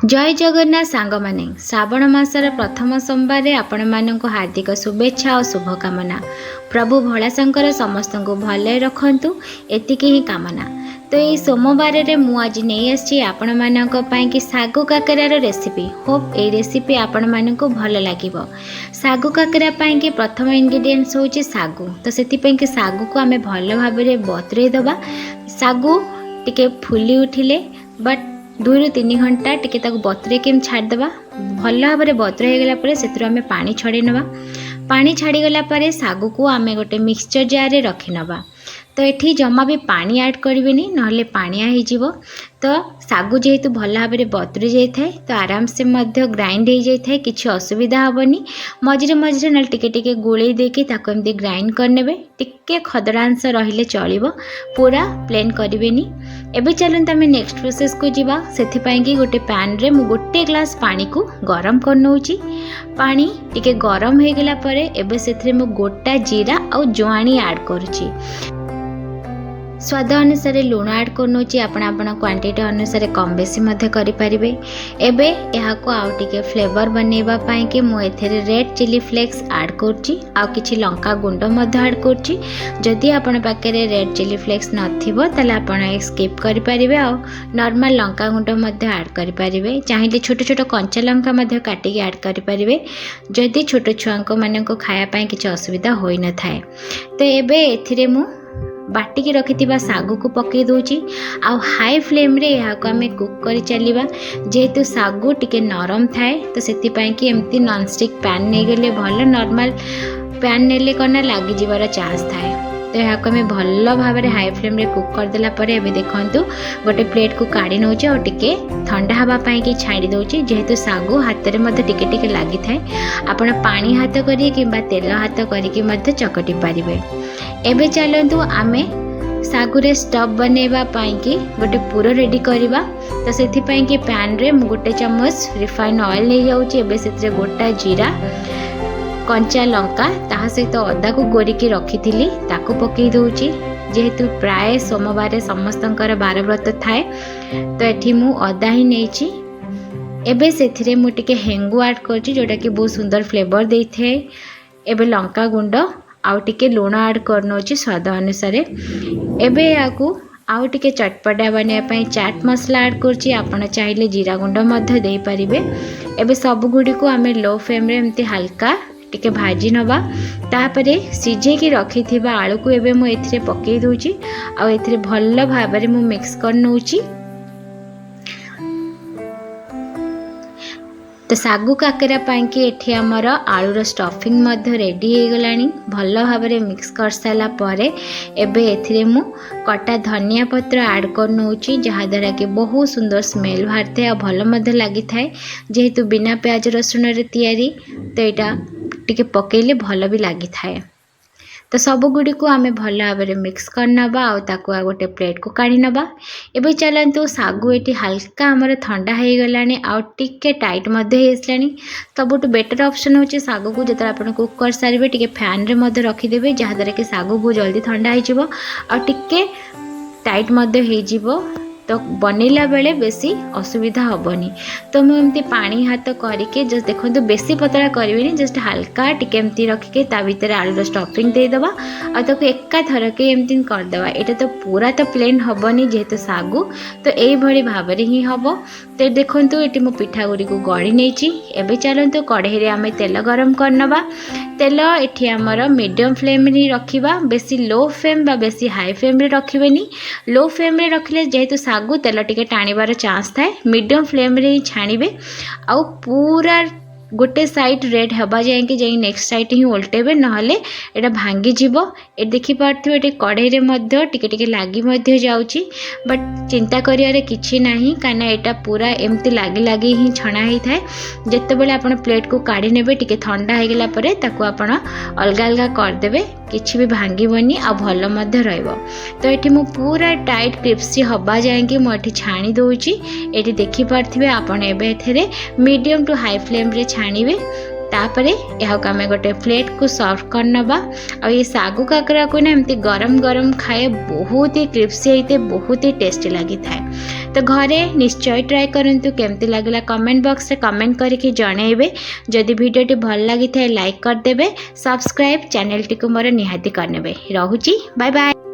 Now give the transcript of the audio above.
जय जगन्नाथ सांग माने श्रावण मासर प्रथम सोमवार आपण मानक हार्दिक शुभेच्छा और शुभकामना। प्रभु भोलाशंकर समस्त को भले रखंतु एतिकी ही कामना। तो ये सोमवार रे मु आज नहीं आसी आपण मानक पई कि सागु काकरार रेसिपी। होप ए रेसिपी आपण मानक भल लागिवो। सागु काकरा पई कि प्रथम इंग्रेडिएंट्स होची सागु। तो सेति पई कि सागु को आमे भल भाबरे बतुरेई दबा। सागु टिके फुली उठिले बट 2 ରୁ 3 घंटा टिके ताको बतुरे के छाड़देवा। भल भाव में बतुरे हो गला से आम पानी छड़ी नवा। पानी छाड़ी गला परे सागु को आम गोटे मिक्सचर जार रे रखी नवा। तो ये जमा भी पानी ऐड करेनि ना पानिया हो। तो सागु जेहेतु भल भाव में बतुरी जाए तो आराम से ग्राइंड हो जाए, किसी असुविधा हेनी। मझे मझे ना टिके गोले देके एमती ग्राइंड करने। टिके खदड़ांश रहिले चलो, पूरा प्लेन करेनि। एबे चलते आम नेक्स्ट प्रोसेस को जीवा। से गोटे पैन रे मु गोटे ग्लास पानी को गरम कर नौची। पानी टिके गरम हो गला परे एबे सेथरे मु गोटा जीरा और जुआणी ऐड करुची। स्वाद अनुसार लुण ऐड करनोची। आपण क्वांटिटी अनुसार कम बेसी करें। एबे यहाँ को आउ टिके फ्लेवर बनैबा पाई कि मु एथरे रेड चिली फ्लेक्स ऐड करची आउ किछि लंका गुंड ऐड करची। जदि आपण पाखे रेड चिली फ्लेक्स नथिबो ताले आपण स्किप करि परिबे आउ नॉर्मल लंका गुंड ऐड करि परिबे। चाहिए छोट छोट कंचा लंका काटिक ऐड करि परिबे जदि छोट छुआंक मानक खाया पाई किछि असुविधा होई न थाए। तो एबे एथिरे मु बाटिकी रखिथिबा सागु को पकई दूची। आउ हाई फ्लेम रे यहाँ को आमे कुक करी चलिबा। जेहेतु सागु टिके नरम थाए तो सेति पई कि एमती नॉन स्टिक पैन नै गले भल। नॉर्मल पैन नेले कना लागी जिबार चांस थाए। तो यहाँ को आमे भल भाव में हाई फ्लेम रे कुक कर देला परे एबे देखंतु गोटे प्लेट को काढी नौचे और टिके ठंडा हवा पाई कि छाड़ी दउची। जेहेतु सागु हाथ रे मध्य टिके टिके लागी थाए, आपण पानी हाथ करी किबा तेल हाथ करी कि मध्य चकटी पारिबे। एबे चलतु आमे सागु रे स्टफ बनैबा पाई कि गोटे पूरा रेडी करवा। तो सेथि पई कि पैन रे मु गोटे चम्मच रिफाइन ऑयल ले जाउची। एबे सेथरे गोटा जीरा, कंचा लंका ता सहित अदा को गोरिकी रखी ताकू पकई दूची। जेहेतु प्राय सोमवार समस्तंकर बार व्रत थाए तो एठी मु अदा ही नेची। एबे सेथिरे मु टिके हेंगु ऐड करची जोटा कि बहुत सुंदर फ्लेवर देई थे। एबे लंका गुंड आउ टिके लुण ऐड करनोची स्वाद अनुसार। एबे याकू आउ टिके चटपटा बनाई चाट मसला ऐड करची। आपण चाहिए जीरा गुंड मध्य दे पारिबे। एबे सब गुडी को आमे लो फ्लेम रे एमती हल्का टिके भाजी नवा। तापरे सिझे की रखी थिबा आलू को एबे मु एथिरे पकई दूची आ एथिरे भल्ल भाबरे मु मिक्स कर नउची। तो सागु काकरा पाई कि एठी हमर आलूर स्टफिंग मध्य रेडी हो गलानी। भल भाव में मिक्स कर सारा परे एबे एथिरे मु कटा धनिया पत्र ऐड कर नउची, जहा द्वारा कि बहुत सुंदर स्मेल बाहर थे और भल मध्य लगी थाए। जेहेतु बिना प्याज रसुण रे तैयारी तो यहाँ टिके पकेले भल भी लगी थाए। तो सब गुडी को आमे भल भाव में मिक्स करनबा आ ताको गोटे प्लेट को काढ़ी नबा। एबे चलतु सागु एटी हल्का हमर ठंडा हो गलानी आ टिके टाइट मध्य हो आसलानी। सबुठ बेटर ऑप्शन होची सागु को जतरा आपण कुक कर सारिबे टिके फैन रे मध्य रखी देबे, जहा द्वारा कि सागु बहुत जल्दी ठंडा हो जिवो आ टिके टाइट मध्य हो जिवो। तो बनैला बेले बेसी असुविधा हेनी। तो मुझे पानी हाथ करके जस्ट देखो बेसी पतला करें, जस्ट हल्का टिके एमती रखिके ता भीतर आलूर स्टफिंग देदेबा और ताको एका थरके एमती करदेबा। एटा तो पूरा तो प्लेन हेनी जेहेतु सागु, तो यही भाव में ही हम। तो देखो ये मो पिठा गुड़ी को गढ़ी नहीं। एबे चलतु कढ़ई रे आमे तेल गरम करनबा। तेल एठी हमर मीडियम फ्लेम रे रखिबा, बेसी लो फ्लेम बा बेसी हाई फ्लेम रे रखिबेनी। लो फ्लेम रे रखिले जेहेतु सागु तेल टिके टाणीबार चांस थाए, मीडियम फ्लेम रे ही छाणीबे आउ पूरा गोटे साइड रेड हवा जाएंगे जाई नेक्स्ट साइड ही उल्टेबे, नहले एटा भांगी जीवो। ए देखि पारथिबे एटे कढ़ई रे मध्य टिके टिके लागी मध्य जाउची, बट चिंता करियारे किछि नाही काना एटा पूरा एमती लागी लागी ही छणा ही थाए। जेतेबेले आपण प्लेट को काढी नेबे टिके ठंडा हो गला परे ताको आपण अलगा अलगा कर देबे, किछि भी भांगीबनी आ भल मध्य रहइबो। तो एठी मु पूरा टाइट क्रिस्पी हवा जाएंगे मु एठी छाणी दउची। एठी देखि पारथिबे आपण एबे एथरे मीडियम टू हाई फ्लेम रे छाणीबे। तापर यह आम गोटे प्लेट को सर्व कर नवा। और ये सागु काकरा को ना एमती गरम गरम खाए बहुत ही क्रिस्पी होते बहुत ही टेस्टी लगी था। तो घरे निश्चय ट्राए करंतु केमती लगला कमेंट बॉक्स रे कमेंट करके जणेबे। जदि वीडियोटी भल लगी थाए लाइक कर देबे, सब्सक्राइब चैनल टी को मोर निहाती करनेबे। रहूची बाय बाय।